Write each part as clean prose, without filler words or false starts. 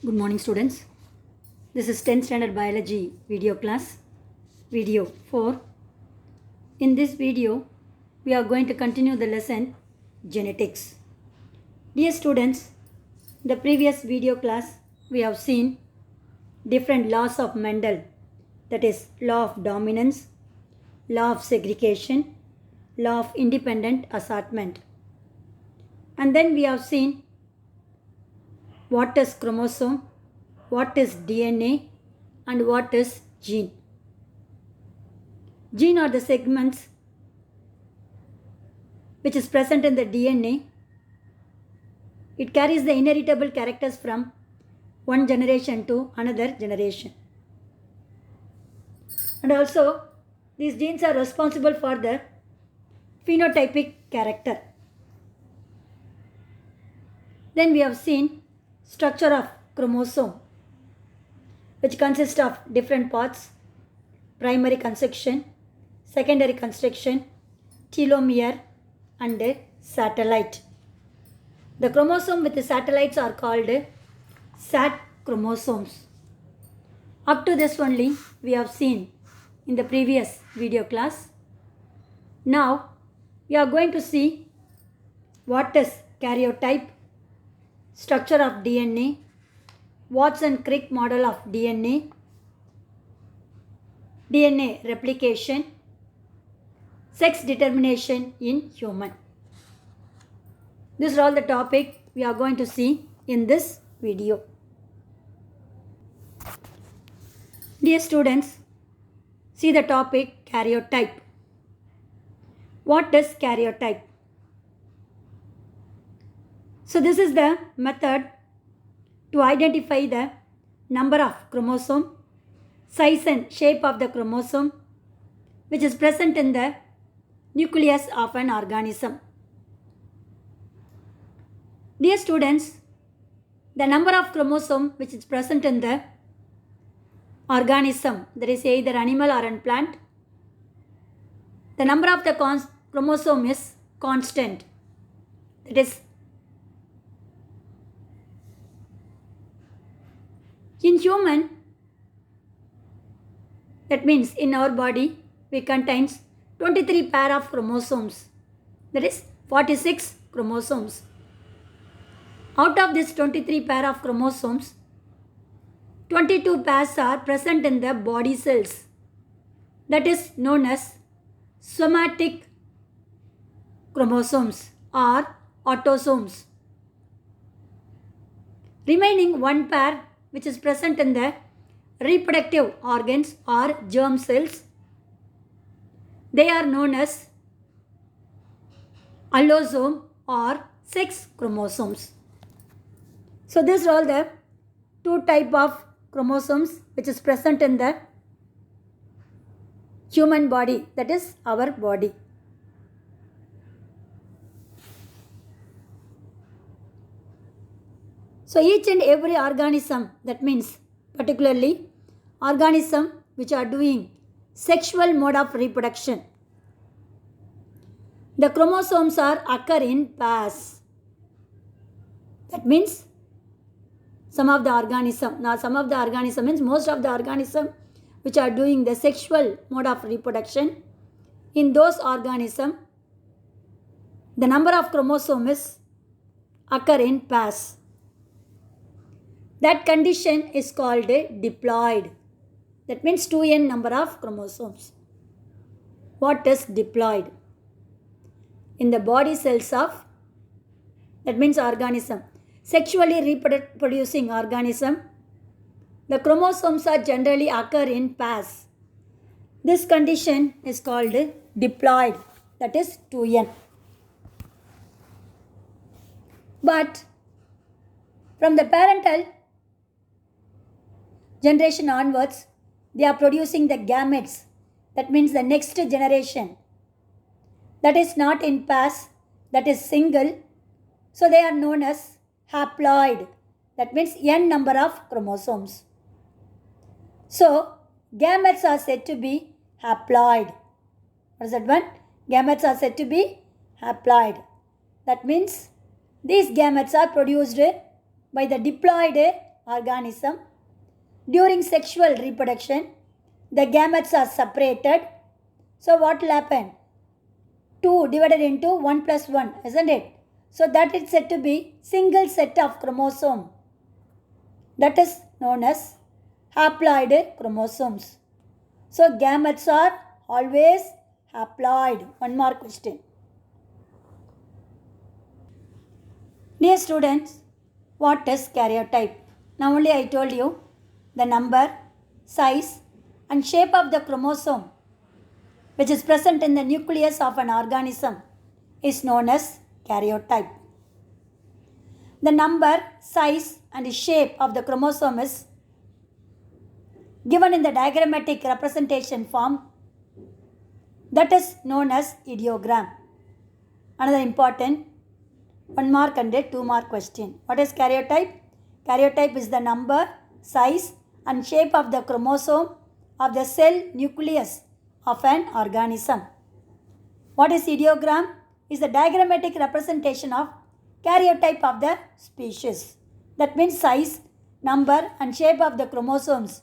Good morning, students. This is 10th standard biology video class, video 4. In this video, we are going to continue the lesson genetics. Dear students, in the previous video class, we have seen different laws of Mendel, that is, law of dominance, law of segregation, law of independent assortment. And then we have seen what is chromosome, what is DNA, and what is gene. Gene are the segments which is present in the DNA. It carries the inheritable characters from one generation to another generation. And also, these genes are responsible for the phenotypic character. Then we have seen structure of chromosome, which consists of different parts: primary construction, secondary construction, telomere, and satellite. The chromosome with the satellites are called SAT chromosomes. Up to this only we have seen in the previous video class. Now we are going to see what is karyotype, structure of DNA, Watson-Crick model of DNA, DNA replication, sex determination in human. These are all the topics we are going to see in this video. Dear students, see the topic karyotype. What is karyotype? So this is the method to identify the number of chromosome, size and shape of the chromosome which is present in the nucleus of an organism. Dear students, the number of chromosome which is present in the organism, that is either animal or an plant, the number of the chromosome is constant. That is, in human, that means in our body, we contains 23 pair of chromosomes. That is 46 chromosomes. Out of this 23 pair of chromosomes, 22 pairs are present in the body cells. That is known as somatic chromosomes or autosomes. Remaining one pair which is present in the reproductive organs or germ cells, they are known as allosome or sex chromosomes. So these are all the two type of chromosomes which is present in the human body, that is our body. So each and every organism, that means particularly organism which are doing sexual mode of reproduction, the chromosomes are occur in pairs. That means some of the organism means most of the organism which are doing the sexual mode of reproduction, in those organism the number of chromosomes occur in pairs. That condition is called diploid. That means 2n number of chromosomes. What is diploid? In the body cells of, that means organism, sexually reproducing organism, the chromosomes are generally occur in pairs. This condition is called diploid, that is 2n. But from the parental generation onwards, they are producing the gametes, that means the next generation, that is not in pairs, that is single, so they are known as haploid, that means n number of chromosomes. So gametes are said to be haploid. What is that one? Gametes are said to be haploid. That means these gametes are produced by the diploid organism. During sexual reproduction, the gametes are separated. So what will happen? 2 divided into 1 plus 1, isn't it? So that is said to be single set of chromosome. That is known as haploid chromosomes. So gametes are always haploid. One more question. Dear students, what is karyotype? Now only I told you the number, size and shape of the chromosome which is present in the nucleus of an organism is known as karyotype. The number, size and shape of the chromosome is given in the diagrammatic representation form, that is known as ideogram. Another important 1 mark and 2 mark question. What is karyotype? Karyotype is the number, size and shape of the chromosome of the cell nucleus of an organism. What is ideogram? Is the diagrammatic representation of karyotype of the species. That means size, number and shape of the chromosomes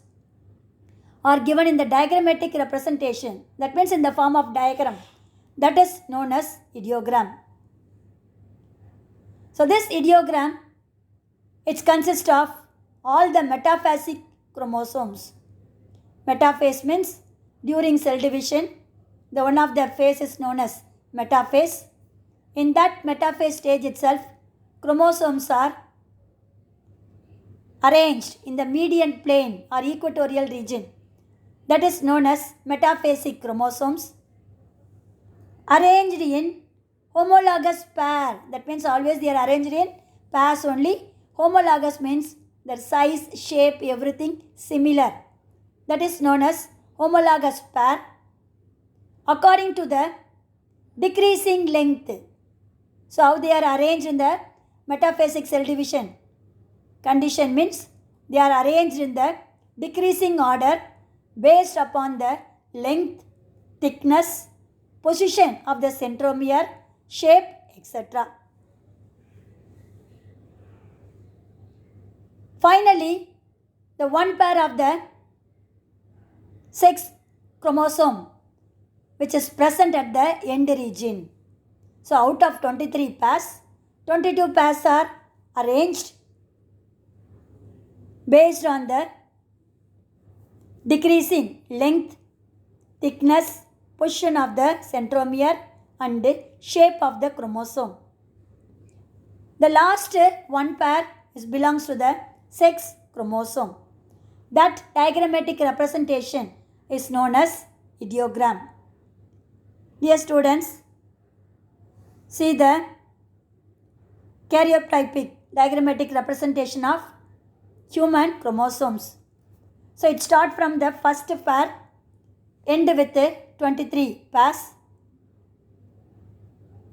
are given in the diagrammatic representation. That means in the form of diagram. That is known as ideogram. So this ideogram, it consists of all the metaphasic chromosomes. Metaphase means during cell division, the one of their phase is known as metaphase. In that metaphase stage itself, chromosomes are arranged in the median plane or equatorial region. That is known as metaphasic chromosomes. Arranged in homologous pair. That means always they are arranged in pairs only. Homologous means their size, shape, everything similar. That is known as homologous pair. According to the decreasing length. So how they are arranged in the metaphasic cell division condition means they are arranged in the decreasing order based upon the length, thickness, position of the centromere, shape, etc. Finally, the one pair of the sex chromosome which is present at the end region. So out of 23 pairs, 22 pairs are arranged based on the decreasing length, thickness, position of the centromere and shape of the chromosome. The last one pair belongs to the sex chromosome. That diagrammatic representation is known as ideogram. Dear students, see the karyotypic diagrammatic representation of human chromosomes. So it starts from the first pair, end with 23 pairs.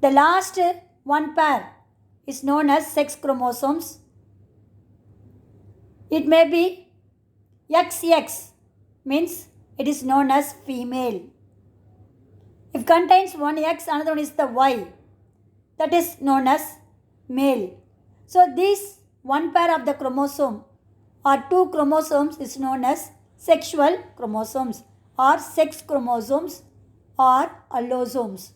The last one pair is known as sex chromosomes. It may be XX, means it is known as female. If contains one X, another one is the Y, that is known as male. So this one pair of the chromosome or two chromosomes is known as sexual chromosomes or sex chromosomes or allosomes.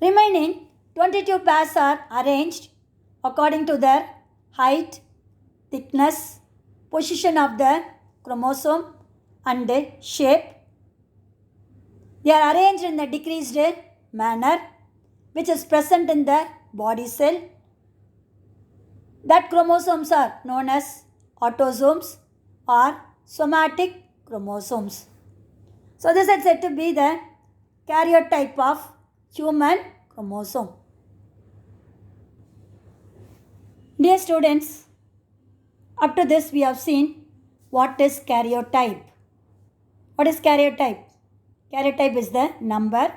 Remaining 22 pairs are arranged according to their height, thickness, position of the chromosome and shape. They are arranged in the decreased manner which is present in the body cell. That chromosomes are known as autosomes or somatic chromosomes. So this is said to be the karyotype of human chromosome. Dear students, up to this we have seen what is karyotype. What is karyotype? Karyotype is the number,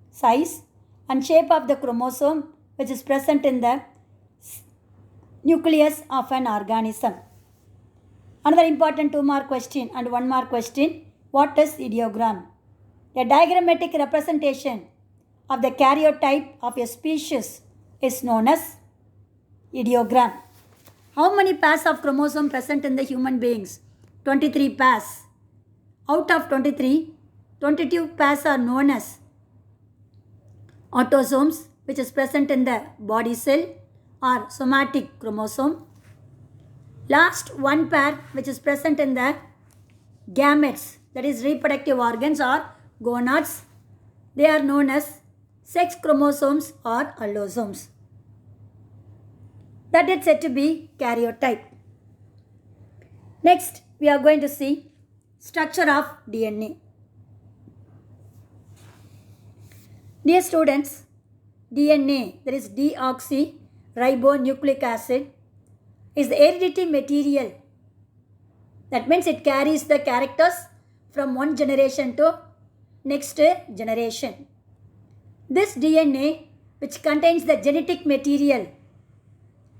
size and shape of the chromosome which is present in the nucleus of an organism. Another important 2 mark question and 1 mark question. What is ideogram? A diagrammatic representation of the karyotype of a species is known as ideogram. How many pairs of chromosome present in the human beings? 23 pairs. Out of 23, 22 pairs are known as autosomes, which is present in the body cell or somatic chromosome. Last one pair, which is present in the gametes, that is reproductive organs or gonads, they are known as sex chromosomes or allosomes. That is said to be karyotype. Next, we are going to see structure of DNA. Dear students, DNA, that is deoxyribonucleic acid, is the hereditary material. That means it carries the characters from one generation to next generation. This DNA, which contains the genetic material,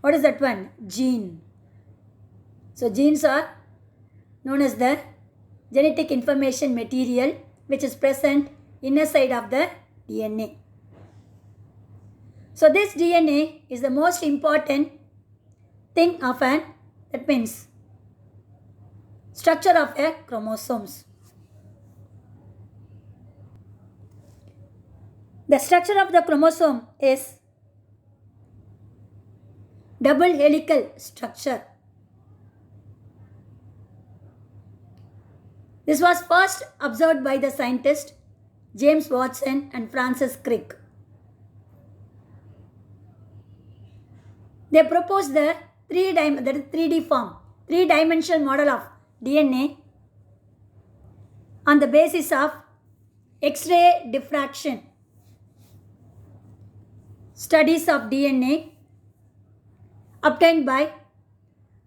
what is that one? Gene. So genes are known as the genetic information material which is present inner side of the DNA. So this DNA is the most important thing of that means structure of a chromosomes. The structure of the chromosome is double helical structure. This was first observed by the scientists James Watson and Francis Crick. They proposed the 3D form, three-dimensional model of DNA on the basis of X-ray diffraction. Studies of DNA obtained by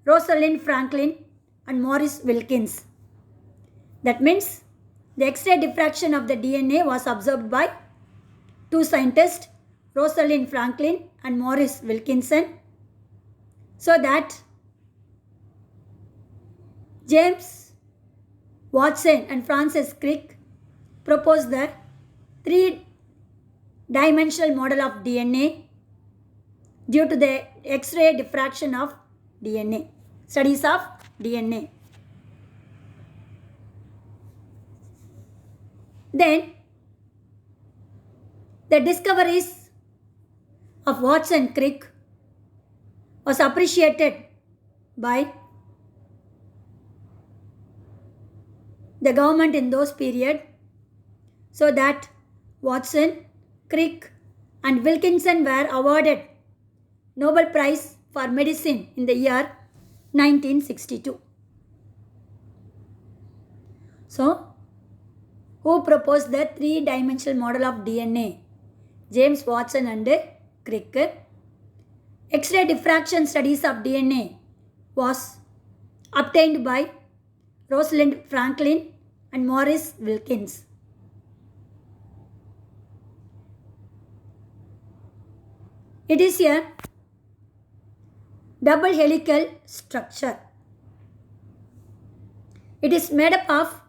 Rosalind Franklin and Maurice Wilkins. That means the X-ray diffraction of the DNA was observed by two scientists, Rosalind Franklin and Maurice Wilkinson, so that James Watson and Francis Crick proposed the three-dimensional model of DNA due to the X-ray diffraction of DNA, studies of DNA. Then, the discoveries of Watson and Crick was appreciated by the government in those period, so that Watson, Crick and Wilkinson were awarded Nobel Prize for Medicine in the year 1962. So, who proposed the three-dimensional model of DNA? James Watson and Crick. X-ray diffraction studies of DNA was obtained by Rosalind Franklin and Maurice Wilkins. It is a double helical structure. It is made up of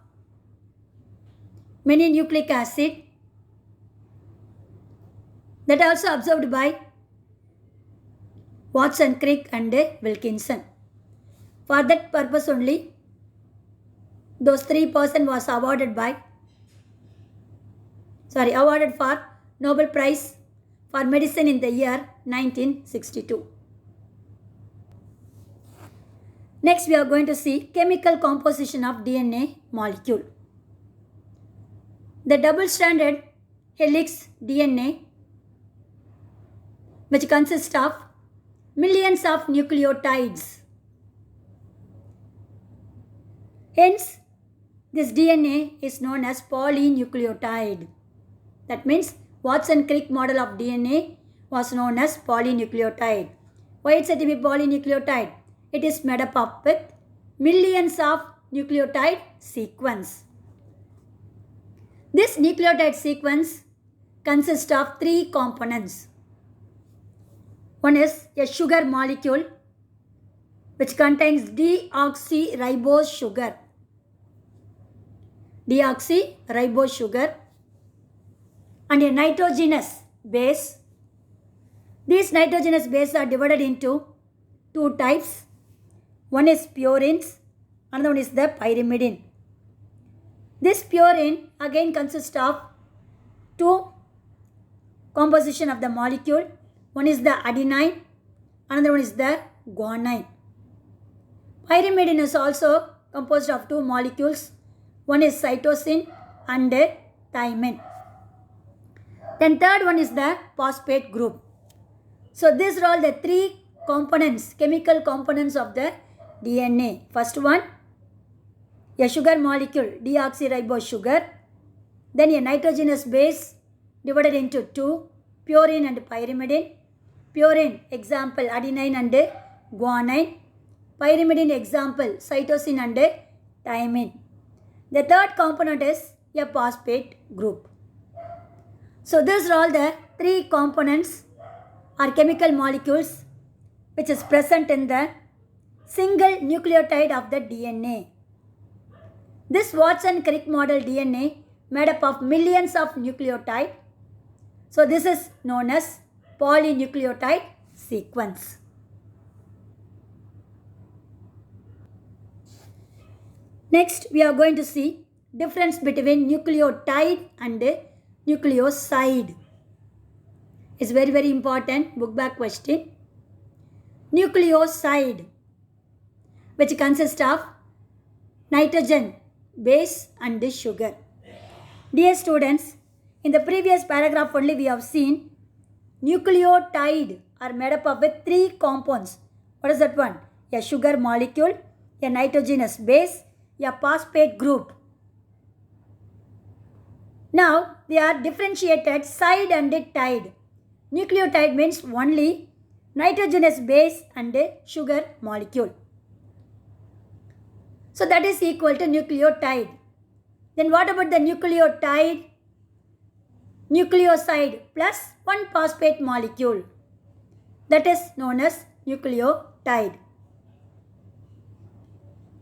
many nucleic acid that are also observed by Watson, Crick and Wilkinson. For that purpose only, those three persons was awarded for Nobel Prize for Medicine in the year 1962. Next, we are going to see chemical composition of DNA molecule. The double-stranded helix DNA, which consists of millions of nucleotides. Hence, this DNA is known as polynucleotide. That means Watson-Crick model of DNA was known as polynucleotide. Why it's said to be polynucleotide? It is made up of with millions of nucleotide sequence. This nucleotide sequence consists of three components. One is a sugar molecule which contains deoxyribose sugar. Deoxyribose sugar and a nitrogenous base. These nitrogenous bases are divided into two types. One is purines, another one is the pyrimidine. This purine again consists of two composition of the molecule. One is the adenine, another one is the guanine. Pyrimidine is also composed of two molecules. One is cytosine and thymine. Then third one is the phosphate group. So these are all the three components, chemical components of the DNA. First one, a sugar molecule, deoxyribose sugar. Then a nitrogenous base divided into two, purine and pyrimidine. Purine, example, adenine and guanine. Pyrimidine, example, cytosine and thymine. The third component is a phosphate group. So these are all the three components or chemical molecules which is present in the single nucleotide of the DNA. This Watson-Crick model DNA made up of millions of nucleotides. So this is known as polynucleotide sequence. Next, we are going to see difference between nucleotide and nucleoside. It's very, very important book back question. Nucleoside, which consists of nitrogen, base and sugar. Dear students, in the previous paragraph only we have seen nucleotide are made up of with three compounds. What is that one? A sugar molecule, a nitrogenous base, a phosphate group. Now they are differentiated side and tide. Nucleotide means only nitrogenous base and sugar molecule. So that is equal to nucleotide. Then what about the nucleotide? Nucleoside plus one phosphate molecule. That is known as nucleotide.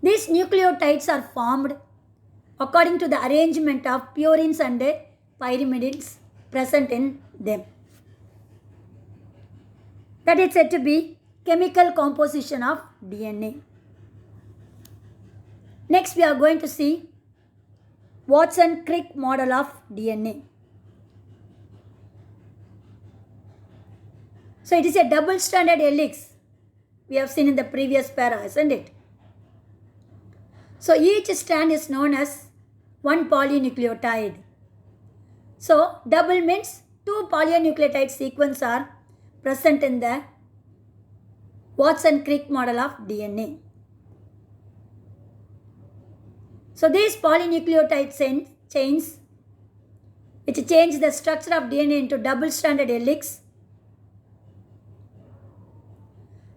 These nucleotides are formed according to the arrangement of purines and pyrimidines present in them. That is said to be chemical composition of DNA. Next, we are going to see Watson-Crick model of DNA. So it is a double-stranded helix. We have seen in the previous para, isn't it? So each strand is known as one polynucleotide. So double means two polynucleotide sequences are present in the Watson-Crick model of DNA. So these polynucleotide chains which change the structure of DNA into double-stranded helix.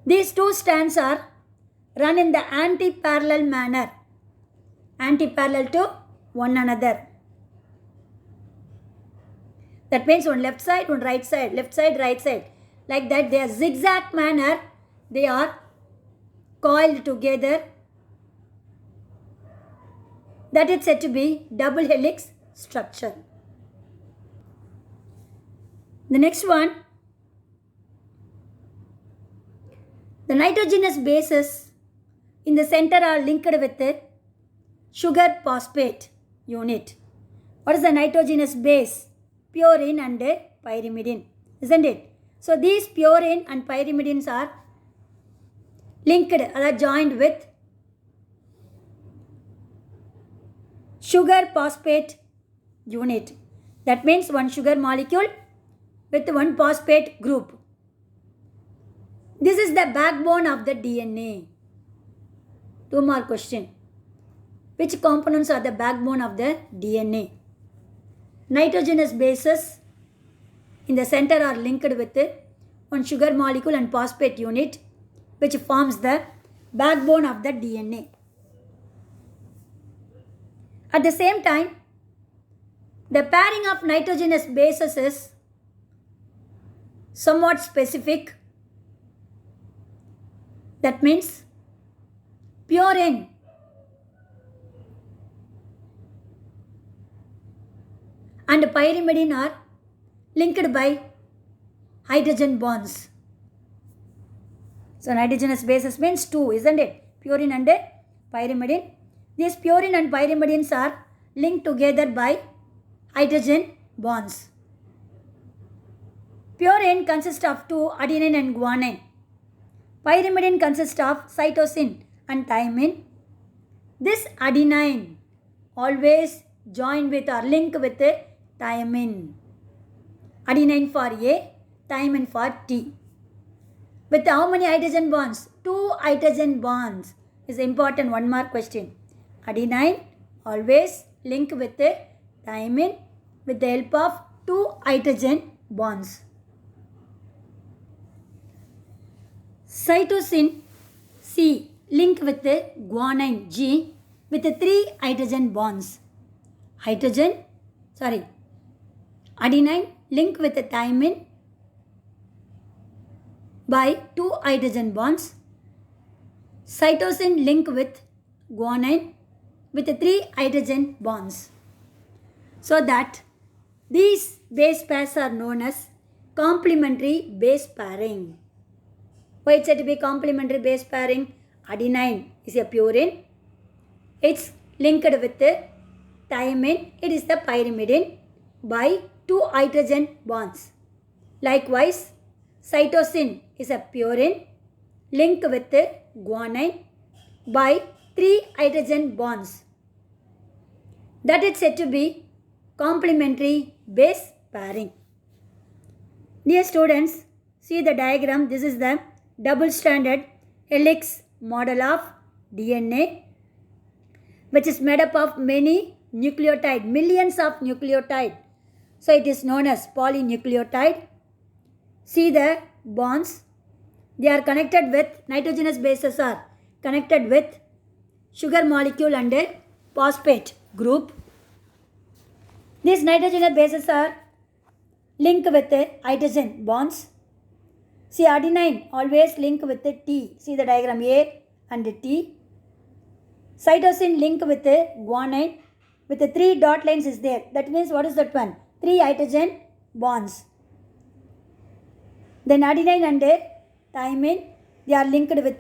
These two strands are run in the anti-parallel manner, anti-parallel to one another. That means one left side, one right side, left side, right side. Like that, they are zigzag manner, they are coiled together. That is said to be double helix structure. The next one, the nitrogenous bases in the center are linked with the sugar phosphate unit. What is the nitrogenous base? Purine and pyrimidine, isn't it? So these purine and pyrimidines are linked or joined with sugar phosphate unit. That means one sugar molecule with one phosphate group. This is the backbone of the DNA. Two more questions. Which components are the backbone of the DNA? Nitrogenous bases in the center are linked with one sugar molecule and phosphate unit which forms the backbone of the DNA. At the same time, the pairing of nitrogenous bases is somewhat specific. That means purine and pyrimidine are linked by hydrogen bonds. So nitrogenous bases means 2, isn't it? Purine and pyrimidine. These purine and pyrimidines are linked together by hydrogen bonds. Purine consists of 2 adenine and guanine. Pyrimidine consists of cytosine and thymine. This adenine always join with or link with thymine. Adenine for A, thymine for T. With how many hydrogen bonds? 2 hydrogen bonds. Is important, one more question. Adenine always link with thymine with the help of 2 hydrogen bonds. Cytosine C link with the guanine G with the 3 hydrogen bonds. Adenine link with the thymine by 2 hydrogen bonds. Cytosine link with guanine with the 3 hydrogen bonds. So that these base pairs are known as complementary base pairing. Why it's said to be complementary base pairing? Adenine is a purine. It's linked with the thymine. It is the pyrimidine by 2 hydrogen bonds. Likewise, cytosine is a purine linked with the guanine by 3 hydrogen bonds. That is said to be complementary base pairing. Dear students, see the diagram. This is the double-stranded helix model of DNA, which is made up of many nucleotides, millions of nucleotides. So it is known as polynucleotide. See the bonds. They are connected with nitrogenous bases are connected with sugar molecule and a phosphate group. These nitrogenous bases are linked with the hydrogen bonds. See, adenine always link with the T. See the diagram A and the T. Cytosine link with the guanine with the 3 dot lines is there. That means what is that one? 3 hydrogen bonds. Then adenine and thymine, they are linked with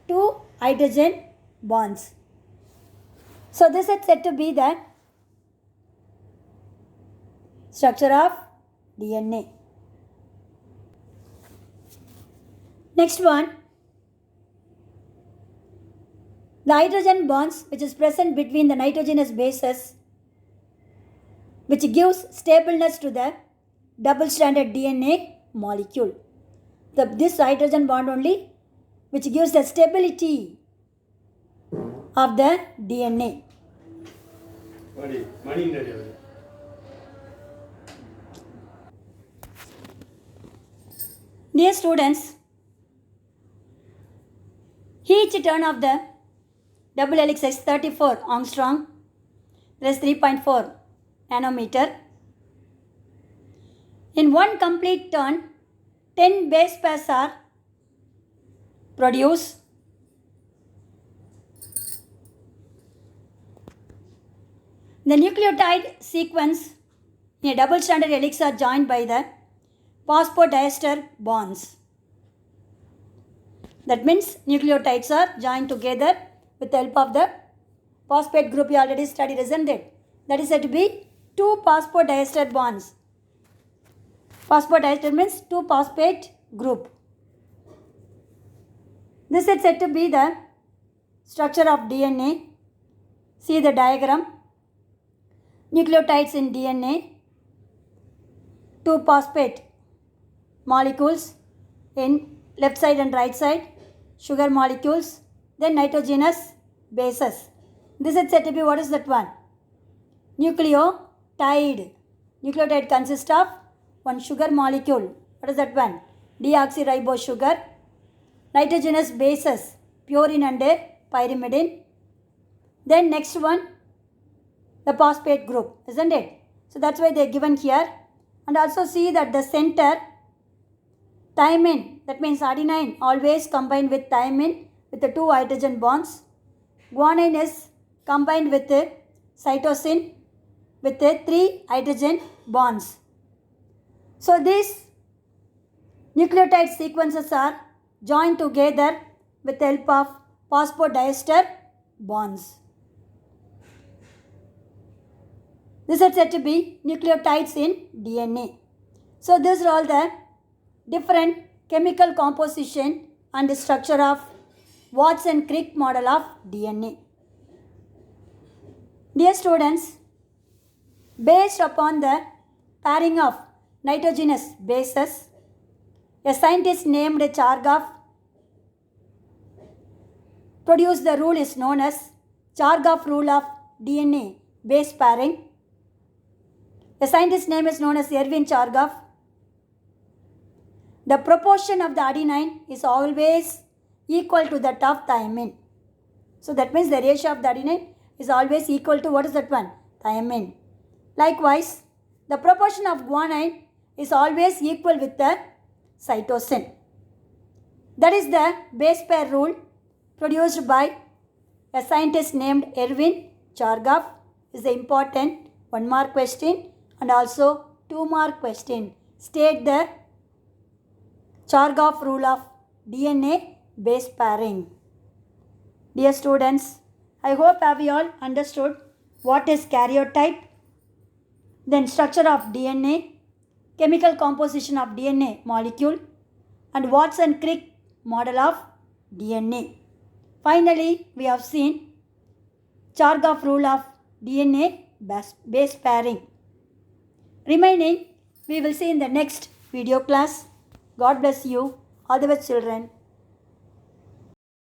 2 hydrogen bonds. So this is said to be the structure of DNA. Next one, the hydrogen bonds which is present between the nitrogenous bases, which gives stableness to the double-stranded DNA molecule. This hydrogen bond only which gives the stability of the DNA. Dear students, each turn of the double helix is 34 angstrom, that is 3.4 nanometer. In one complete turn, 10 base pairs are produced. The nucleotide sequence in a double-stranded helix are joined by the phosphodiester bonds. That means nucleotides are joined together with the help of the phosphate group you already studied, isn't it? That is said to be 2 phosphodiester bonds. Phosphodiester means 2 phosphate group. This is said to be the structure of DNA. See the diagram. Nucleotides in DNA, 2 phosphate molecules in left side and right side, sugar molecules, then nitrogenous bases. This is said to be, what is that one? Nucleotide. Nucleotide consists of one sugar molecule. What is that one? Deoxyribose sugar. Nitrogenous bases, purine and pyrimidine. Then next one, the phosphate group, isn't it? So that's why they are given here. And also see that the center, thymine, that means adenine always combined with thymine with the 2 hydrogen bonds. Guanine is combined with the cytosine with the 3 hydrogen bonds. So these nucleotide sequences are joined together with the help of phosphodiester bonds. These are said to be nucleotides in DNA. So these are all the different chemical composition and the structure of Watson-Crick model of DNA. Dear students, based upon the pairing of nitrogenous bases, a scientist named Chargaff produced the rule is known as Chargaff rule of DNA base pairing. The scientist's name is known as Erwin Chargaff. The proportion of the adenine is always equal to that of thymine. So that means the ratio of the adenine is always equal to what is that one? Thymine. Likewise, the proportion of guanine is always equal with the cytosine. That is the base pair rule produced by a scientist named Erwin Chargaff. Is the important 1 mark question and also 2 mark question. State the Chargaff rule of DNA base pairing. Dear students, I hope have you all understood what is karyotype, then structure of DNA, chemical composition of DNA molecule, and Watson-Crick model of DNA. Finally, we have seen Chargaff rule of DNA base pairing. Remaining, we will see in the next video class. God bless you. All the best, children.